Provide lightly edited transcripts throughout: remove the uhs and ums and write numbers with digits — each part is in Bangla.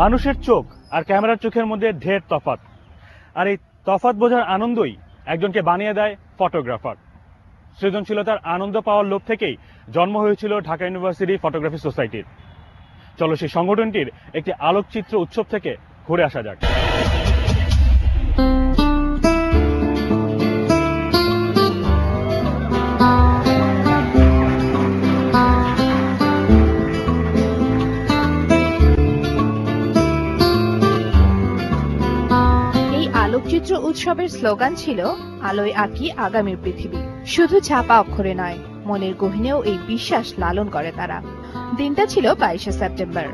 মানুষের চোখ আর ক্যামেরার চোখের মধ্যে ঢের তফাৎ, আর এই তফাৎ বোঝার আনন্দই একজনকে বানিয়ে দেয় ফটোগ্রাফার। সৃজনশীলতার আনন্দ পাওয়ার লোভ থেকেই জন্ম হয়েছিল ঢাকা ইউনিভার্সিটি ফটোগ্রাফি সোসাইটির। চলো সেই সংগঠনটির একটি আলোকচিত্র উৎসব থেকে ঘুরে আসা যাক। আলোকচিত্র উৎসবের স্লোগান ছিল আলোয় আঁকি আগামীর পৃথিবী। শুধু ছাপা অক্ষরে নয়, মনের গহীনেও এই বিশ্বাস লালন করে তারা। দিনটা ছিল 22শে সেপ্টেম্বর।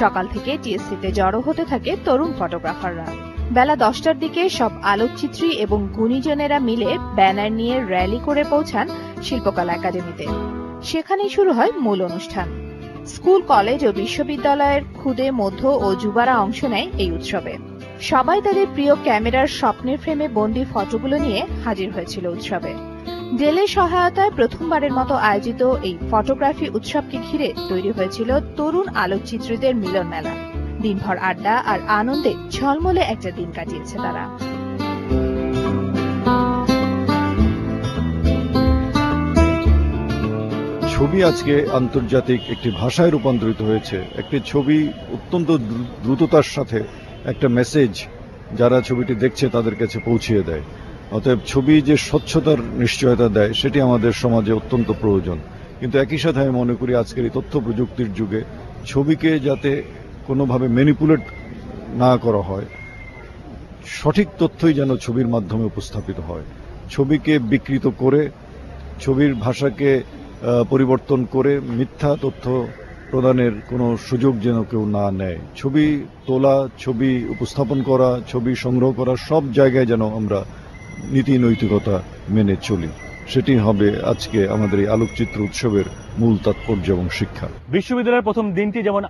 সকাল থেকে টিএসসিতে জড়ো হতে থাকে তরুণ ফটোগ্রাফাররা। বেলা 10টার দিকে সব আলোকচিত্রী এবং গুণীজনেরা মিলে ব্যানার নিয়ে র্যালি করে পৌঁছান শিল্পকলা একাডেমিতে। সেখানেই শুরু হয় মূল অনুষ্ঠান। স্কুল, কলেজ ও বিশ্ববিদ্যালয়ের ক্ষুদে, মধ্য ও যুবারা অংশ নেয় এই উৎসবে। সবাই তাদের প্রিয় ক্যামেরার স্বপ্নের ফ্রেমে বন্দী ফটোগুলো নিয়ে হাজির হয়েছিল উৎসবে। ডেলের সহায়তায় প্রথমবারের মতো আয়োজিত এই ফটোগ্রাফি উৎসবকে ঘিরে তৈরি হয়েছিল তরুণ আলোকচিত্রীদের মিলন মেলা। দিনভর আড্ডা আর আনন্দে ঝলমলে একটা দিন কাটিয়েছে তারা। ছবি আজকে আন্তর্জাতিক একটি ভাষায় রূপান্তরিত হয়েছে। একটি ছবি অত্যন্ত দ্রুততার সাথে একটা মেসেজ যারা ছবিটি দেখছে তাদের কাছে পৌঁছিয়ে দেয়। অতএব ছবি যে স্বচ্ছতার নিশ্চয়তা দেয় সেটি আমাদের সমাজে অত্যন্ত প্রয়োজন। কিন্তু একই সাথে আমি মনে করি আজকের এই তথ্য প্রযুক্তির যুগে ছবিকে যাতে কোনোভাবে ম্যানিপুলেট না করা হয়, সঠিক তথ্যই যেন ছবির মাধ্যমে উপস্থাপিত হয়। ছবিকে বিকৃত করে, ছবির ভাষাকে পরিবর্তন করে মিথ্যা তথ্য প্রদানের কোনো সুযোগ যেন কেউ না নেয়। ছবি তোলা, ছবি উপস্থাপন করা, ছবি সংগ্রহ করা, সব জায়গায় যেন আমরা নীতি নৈতিকতা মেনে চলি। সেটি হবে আজকে আমাদের এই আলোকচিত্র উৎসবের মূল তাৎপর্য এবং শিক্ষা। বিশ্ববিদ্যালয়ের প্রথম দিনটি যেমন